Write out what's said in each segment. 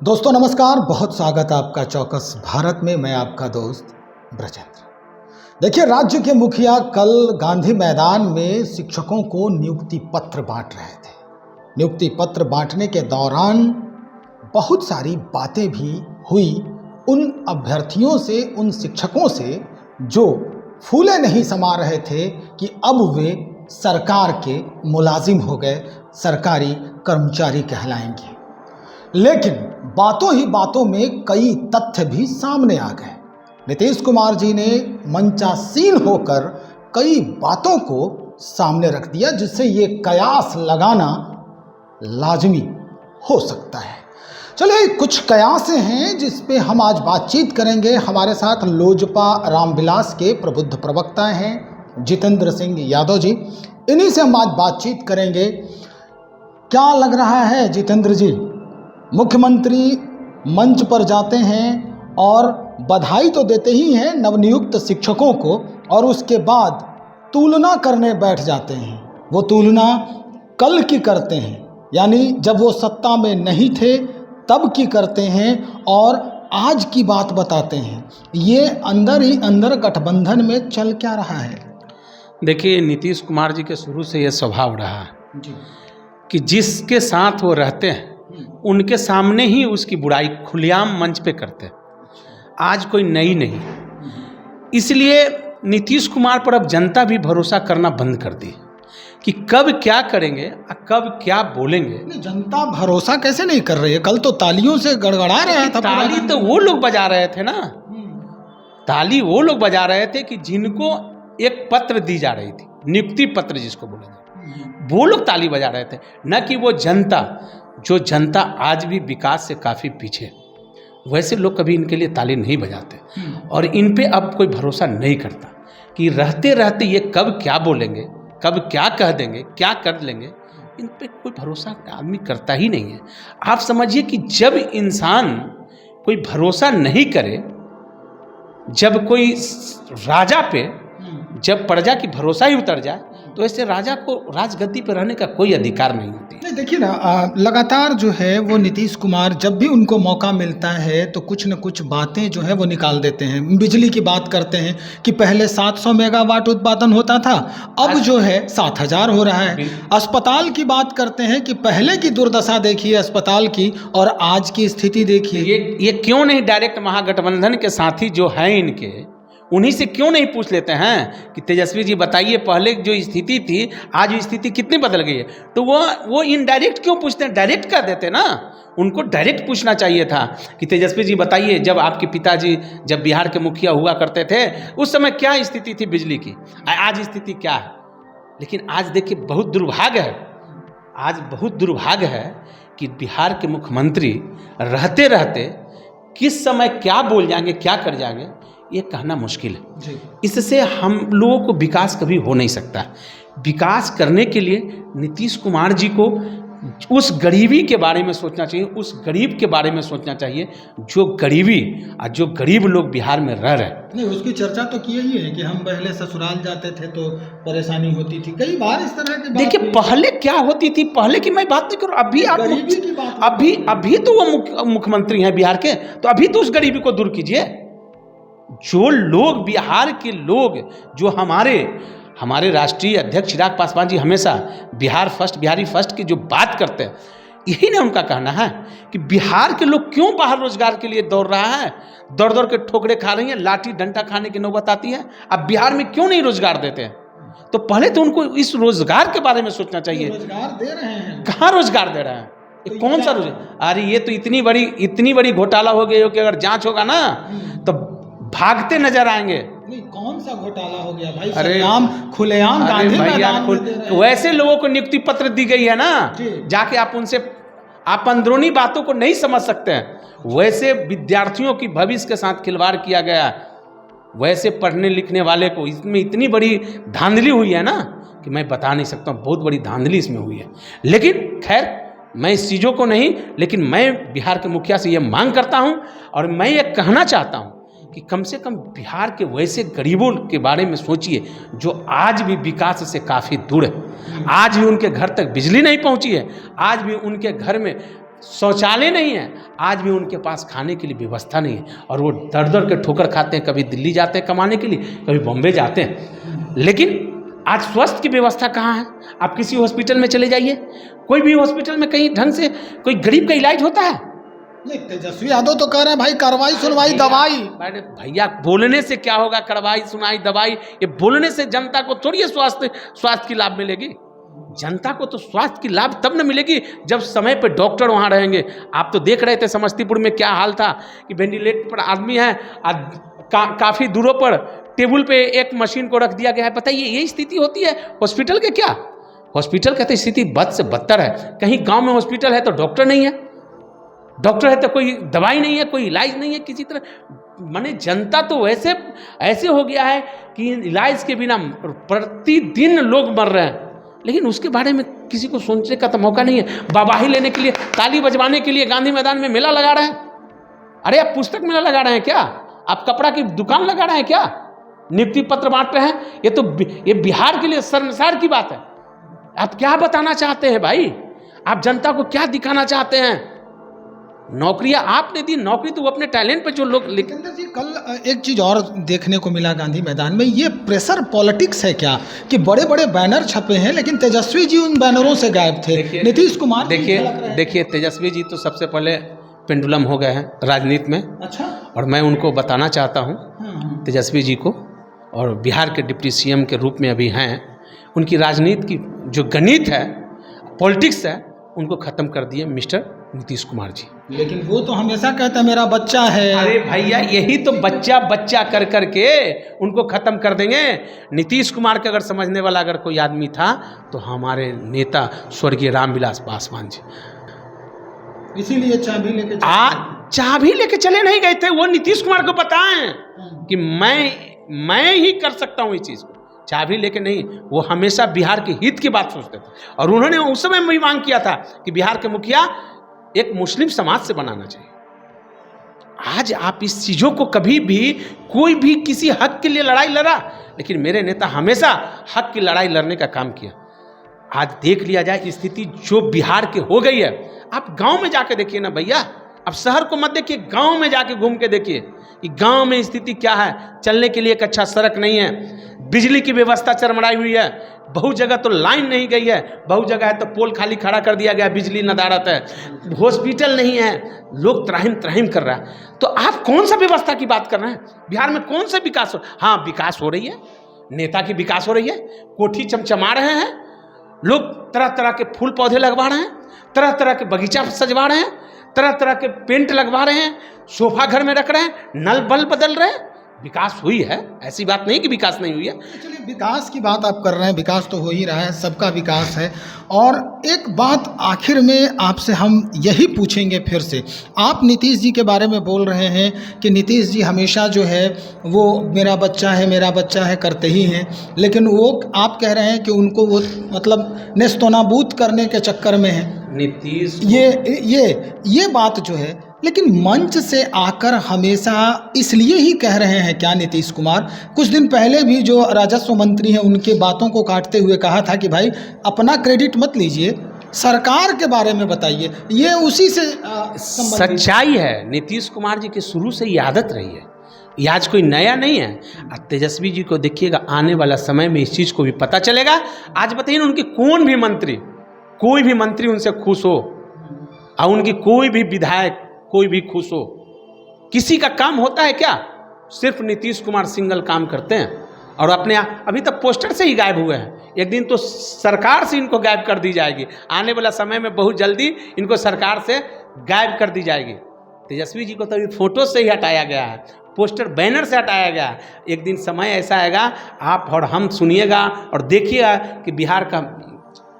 दोस्तों नमस्कार, बहुत स्वागत है आपका चौकस भारत में। मैं आपका दोस्त ब्रजेंद्र। देखिए, राज्य के मुखिया कल गांधी मैदान में शिक्षकों को नियुक्ति पत्र बांट रहे थे। नियुक्ति पत्र बांटने के दौरान बहुत सारी बातें भी हुई उन अभ्यर्थियों से, उन शिक्षकों से जो फूले नहीं समा रहे थे कि अब वे सरकार के मुलाजिम हो गए, सरकारी कर्मचारी कहलाएंगे। लेकिन बातों ही बातों में कई तथ्य भी सामने आ गए। नीतीश कुमार जी ने मंचासीन होकर कई बातों को सामने रख दिया, जिससे ये कयास लगाना लाजमी हो सकता है। चलिए, कुछ कयासें हैं जिस पे हम आज बातचीत करेंगे। हमारे साथ लोजपा रामविलास के प्रबुद्ध प्रवक्ता हैं जितेंद्र सिंह यादव जी, इन्हीं से हम आज बातचीत करेंगे। क्या लग रहा है जितेंद्र जी, मुख्यमंत्री मंच पर जाते हैं और बधाई तो देते ही हैं नवनियुक्त शिक्षकों को, और उसके बाद तुलना करने बैठ जाते हैं। वो तुलना कल की करते हैं, यानी जब वो सत्ता में नहीं थे तब की करते हैं, और आज की बात बताते हैं। ये अंदर ही अंदर गठबंधन में चल क्या रहा है? देखिए, नीतीश कुमार जी के शुरू से ये स्वभाव रहा है जी। कि जिसके साथ वो रहते हैं उनके सामने ही उसकी बुराई खुलेआम मंच पे करते हैं। आज कोई नई नहीं, इसलिए नीतीश कुमार पर अब जनता भी भरोसा करना बंद कर दी कि कब क्या करेंगे और कब क्या बोलेंगे। नहीं, जनता भरोसा कैसे नहीं कर रही है? कल तो तालियों से गड़गड़ा रहा था। ताली तो वो लोग बजा रहे थे ना, ताली वो लोग बजा रहे थे कि जिनको एक पत्र दी जा रही थी, नियुक्ति पत्र जिसको बोला जाए, वो लोग ताली बजा रहे थे, न कि वो जनता। जो जनता आज भी विकास से काफ़ी पीछे, वैसे लोग कभी इनके लिए ताली नहीं बजाते, और इन पे अब कोई भरोसा नहीं करता कि रहते रहते ये कब क्या बोलेंगे, कब क्या कह देंगे, क्या कर लेंगे। इन पे कोई भरोसा आदमी करता ही नहीं है। आप समझिए कि जब इंसान कोई भरोसा नहीं करे, जब कोई राजा पे, जब प्रजा की भरोसा ही उतर जाए, तो ऐसे राजा को राजगद्दी पर रहने का कोई अधिकार नहीं होती। नहीं, देखिए ना, लगातार जो है वो नीतीश कुमार जब भी उनको मौका मिलता है तो कुछ न कुछ बातें जो है वो निकाल देते हैं। बिजली की बात करते हैं कि पहले 700 मेगावाट उत्पादन होता था, अब जो है 7000 हो रहा है। अस्पताल की बात करते हैं कि पहले की दुर्दशा देखिए अस्पताल की, और आज की स्थिति देखिए। ये क्यों नहीं डायरेक्ट महागठबंधन के साथी जो हैं इनके, उन्हीं से क्यों नहीं पूछ लेते हैं कि तेजस्वी जी बताइए पहले जो स्थिति थी आज स्थिति कितनी बदल गई है? तो वो इनडायरेक्ट क्यों पूछते हैं? डायरेक्ट कर देते ना। उनको डायरेक्ट पूछना चाहिए था कि तेजस्वी जी बताइए, जब आपके पिताजी जब बिहार के मुखिया हुआ करते थे उस समय क्या स्थिति थी बिजली की, आज स्थिति क्या है? लेकिन आज देखिए, बहुत दुर्भाग्य है, आज बहुत दुर्भाग्य है कि बिहार के मुख्यमंत्री रहते रहते किस समय क्या बोल जाएंगे, क्या कर जाएंगे, ये कहना मुश्किल है। इससे हम लोगों को विकास कभी हो नहीं सकता। विकास करने के लिए नीतीश कुमार जी को उस गरीबी के बारे में सोचना चाहिए, उस गरीब के बारे में सोचना चाहिए जो गरीबी और जो गरीब लोग बिहार में रह रहे हैं। नहीं, उसकी चर्चा तो की ही है कि हम पहले ससुराल जाते थे तो परेशानी होती थी, कई बार इस तरह की बात। देखिए, पहले क्या होती थी, पहले की मैं बात नहीं करूँ, अभी आप गरीबी की बात, अभी तो वो मुख्यमंत्री हैं बिहार के, तो अभी तो उस गरीबी को दूर कीजिए। जो लोग, बिहार के लोग, जो हमारे राष्ट्रीय अध्यक्ष चिराग पासवान जी हमेशा बिहार फर्स्ट, बिहारी फर्स्ट की जो बात करते हैं, यही ना उनका कहना है कि बिहार के लोग क्यों बाहर रोजगार के लिए दौड़ रहा है, दौड़ दौड़ के ठोकरे खा रही हैं, लाठी डंडा खाने की नौबत आती है। अब बिहार में क्यों नहीं रोजगार देते हैं? तो पहले तो उनको इस रोजगार के बारे में सोचना चाहिए। रोजगार दे रहे हैं, कहाँ रोजगार दे रहे हैं? ये कौन सा रोजगार? अरे ये तो इतनी बड़ी घोटाला हो गई हो कि अगर जांच होगा ना तो भागते नजर आएंगे। नहीं, कौन सा घोटाला हो गया भाई? अरे खुलेआम गांधी मैदान में दे रहे हैं। वैसे लोगों को नियुक्ति पत्र दी गई है ना, जाके आप उनसे आप अंदरूनी बातों को नहीं समझ सकते हैं। वैसे विद्यार्थियों की भविष्य के साथ खिलवाड़ किया गया, वैसे पढ़ने लिखने वाले को इसमें इतनी बड़ी धांधली हुई है ना कि मैं बता नहीं सकता हूँ, बहुत बड़ी धांधली इसमें हुई है। लेकिन खैर, मैं इस चीज़ों को नहीं, लेकिन मैं बिहार के मुखिया से ये मांग करता हूँ और मैं ये कहना चाहता हूँ कि कम से कम बिहार के वैसे गरीबों के बारे में सोचिए जो आज भी विकास से काफ़ी दूर है। आज भी उनके घर तक बिजली नहीं पहुंची है, आज भी उनके घर में शौचालय नहीं है, आज भी उनके पास खाने के लिए व्यवस्था नहीं है, और वो दर दर के ठोकर खाते हैं। कभी दिल्ली जाते हैं कमाने के लिए, कभी बॉम्बे जाते हैं। लेकिन आज स्वास्थ्य की व्यवस्था कहाँ है? आप किसी हॉस्पिटल में चले जाइए, कोई भी हॉस्पिटल में कहीं ढंग से कोई गरीब का इलाज होता है? नहीं, तेजस्वी यादव तो कह रहे हैं भाई कार्रवाई सुनवाई दवाई। भैया बोलने से क्या होगा? कार्रवाई सुनवाई दवाई, ये बोलने से जनता को थोड़ी स्वास्थ्य की लाभ मिलेगी। जनता को तो स्वास्थ्य की लाभ तब न मिलेगी जब समय पे डॉक्टर वहाँ रहेंगे। आप तो देख रहे थे समस्तीपुर में क्या हाल था कि वेंटिलेटर पर आदमी है, काफ़ी दूरों पर टेबल पे एक मशीन को रख दिया गया है। बताइए, ये स्थिति होती है हॉस्पिटल के? क्या हॉस्पिटल कहते स्थिति बद से बदतर है। कहीं गांव में हॉस्पिटल है तो डॉक्टर नहीं है, डॉक्टर है तो कोई दवाई नहीं है, कोई इलाज नहीं है किसी तरह। माने जनता तो ऐसे हो गया है कि इलाज के बिना प्रतिदिन लोग मर रहे हैं, लेकिन उसके बारे में किसी को सोचने का तो मौका नहीं है। वाहवाही लेने के लिए, ताली बजवाने के लिए गांधी मैदान में मेला लगा रहे हैं। अरे आप पुस्तक मेला लगा रहे हैं क्या? आप कपड़ा की दुकान लगा रहे हैं क्या? नियुक्ति पत्र बांट रहे हैं? ये बिहार के लिए शर्मसार की बात है। आप क्या बताना चाहते हैं भाई? आप जनता को क्या दिखाना चाहते हैं? नौकरियां आपने दी, नौकरी तो वो अपने टैलेंट पे जो लोग। लेकिन जी कल एक चीज़ और देखने को मिला गांधी मैदान में, ये प्रेशर पॉलिटिक्स है क्या कि बड़े बड़े बैनर छपे हैं लेकिन तेजस्वी जी उन बैनरों से गायब थे। नीतीश कुमार देखिए तेजस्वी जी तो सबसे पहले पेंडुलम हो गए हैं राजनीति में। अच्छा। और मैं उनको बताना चाहता हूँ तेजस्वी जी को, और बिहार के डिप्टी सीएम के रूप में अभी हैं, उनकी राजनीति की जो गणित है, पॉलिटिक्स है, उनको ख़त्म कर दिए मिस्टर नीतीश कुमार जी। लेकिन वो तो हमेशा कहता है मेरा बच्चा है। अरे भैया, यही तो बच्चा बच्चा कर करके उनको ख़त्म कर देंगे। नीतीश कुमार के अगर समझने वाला अगर कोई आदमी था तो हमारे नेता स्वर्गीय रामविलास पासवान जी। इसीलिए चाबी लेके चले नहीं गए थे। वो नीतीश कुमार को बताएं कि मैं ही कर सकता हूँ इस चीज़ को। चाबी लेके नहीं, वो हमेशा बिहार के हित की बात सोचते थे। और उन्होंने उस समय भी मांग किया था कि बिहार के मुखिया एक मुस्लिम समाज से बनाना चाहिए। आज आप इस चीज़ों को कभी भी कोई भी किसी हक के लिए लड़ाई लड़ा, लेकिन मेरे नेता हमेशा हक की लड़ाई लड़ने का काम किया। आज देख लिया जाए स्थिति जो बिहार के हो गई है। आप गांव में जाके देखिए ना भैया, अब शहर को मत देखिए, गांव में जाके घूम के देखिए कि गांव में स्थिति क्या है। चलने के लिए एक अच्छा सड़क नहीं है, बिजली की व्यवस्था चरमराई हुई है, बहुत जगह तो लाइन नहीं गई है, बहुत जगह है तो पोल खाली खड़ा कर दिया गया, बिजली नदारत है, हॉस्पिटल नहीं है, लोग त्राहिम त्राहिम कर रहा है। तो आप कौन सा व्यवस्था की बात कर रहे हैं? बिहार में कौन सा विकास हो? हाँ, विकास हो रही है, नेता की विकास हो रही है, कोठी चमचमा रहे हैं, लोग तरह तरह के फूल पौधे लगवा रहे हैं, तरह तरह के बगीचा सजवा रहे हैं, तरह तरह के पेंट लगवा रहे हैं, सोफा घर में रख रहे हैं, नल बल्ब बदल रहे हैं। विकास हुई है, ऐसी बात नहीं कि विकास नहीं हुई है। चलिए, विकास की बात आप कर रहे हैं, विकास तो हो ही रहा है, सबका विकास है। और एक बात आखिर में आपसे हम यही पूछेंगे फिर से, आप नीतीश जी के बारे में बोल रहे हैं कि नीतीश जी हमेशा जो है वो मेरा बच्चा है करते ही हैं, लेकिन वो आप कह रहे हैं कि उनको वो मतलब नेस्तनाबूद करने के चक्कर में है नीतीश। ये बात जो है, लेकिन मंच से आकर हमेशा इसलिए ही कह रहे हैं क्या नीतीश कुमार? कुछ दिन पहले भी जो राजस्व मंत्री हैं उनके बातों को काटते हुए कहा था कि भाई अपना क्रेडिट मत लीजिए, सरकार के बारे में बताइए। ये उसी से सच्चाई है। नीतीश कुमार जी की शुरू से ये आदत रही है, ये आज कोई नया नहीं है। तेजस्वी जी को देखिएगा, आने वाला समय में इस चीज़ को भी पता चलेगा। आज बताइए ना, उनके कोई भी मंत्री उनसे खुश हो, और उनकी कोई भी विधायक कोई भी खुश हो, किसी का काम होता है क्या? सिर्फ नीतीश कुमार सिंगल काम करते हैं, और अपने अभी तक पोस्टर से ही गायब हुए हैं। एक दिन तो सरकार से इनको गायब कर दी जाएगी। आने वाला समय में बहुत जल्दी इनको सरकार से गायब कर दी जाएगी। तेजस्वी जी को तो अभी फोटो से ही हटाया गया है, पोस्टर बैनर से हटाया गया है। एक दिन समय ऐसा आएगा, आप और हम सुनिएगा और देखिएगा कि बिहार का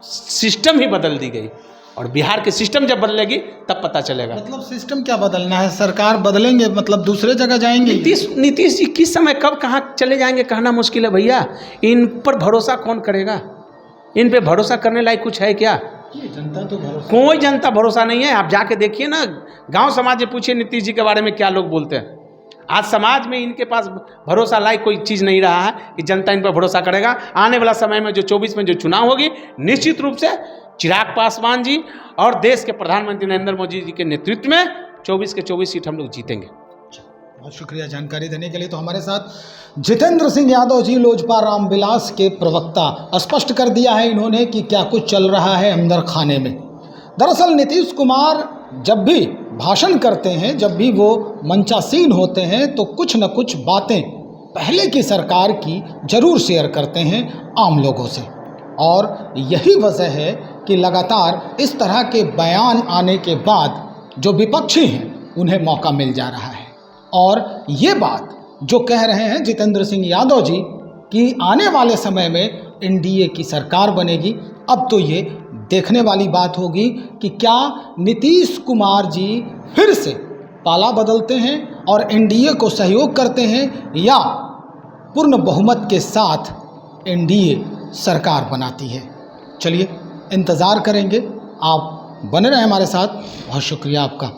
सिस्टम ही बदल दी गई, और बिहार के सिस्टम जब बदलेगी तब पता चलेगा। मतलब सिस्टम क्या बदलना है? सरकार बदलेंगे मतलब दूसरे जगह जाएंगे? नीतीश जी किस समय कब कहाँ चले जाएंगे कहना मुश्किल है भैया। इन पर भरोसा कौन करेगा? इन पे भरोसा करने लायक कुछ है क्या? जनता तो कोई जनता भरोसा नहीं है। आप जाके देखिए ना, गांव समाज में पूछिए नीतीश जी के बारे में क्या लोग बोलते हैं। आज समाज में इनके पास भरोसा लायक कोई चीज़ नहीं रहा है कि जनता इन पर भरोसा करेगा। आने वाला समय में जो 24 में जो चुनाव होगी, निश्चित रूप से चिराग पासवान जी और देश के प्रधानमंत्री नरेंद्र मोदी जी के नेतृत्व में 24 के 24 सीट हम लोग जीतेंगे। बहुत शुक्रिया जानकारी देने के लिए। तो हमारे साथ जितेंद्र सिंह यादव जी, लोजपा रामविलास के प्रवक्ता, स्पष्ट कर दिया है इन्होंने कि क्या कुछ चल रहा है अंदर खाने में। दरअसल नीतीश कुमार जब भी भाषण करते हैं, जब भी वो मंचासीन होते हैं, तो कुछ न कुछ बातें पहले की सरकार की जरूर शेयर करते हैं आम लोगों से, और यही वजह है कि लगातार इस तरह के बयान आने के बाद जो विपक्षी हैं उन्हें मौका मिल जा रहा है। और ये बात जो कह रहे हैं जितेंद्र सिंह यादव जी कि आने वाले समय में एनडीए की सरकार बनेगी, अब तो ये देखने वाली बात होगी कि क्या नीतीश कुमार जी फिर से पाला बदलते हैं और एनडीए को सहयोग करते हैं, या पूर्ण बहुमत के साथ एनडीए सरकार बनाती है। चलिए इंतज़ार करेंगे, आप बने रहें हमारे साथ। बहुत शुक्रिया आपका।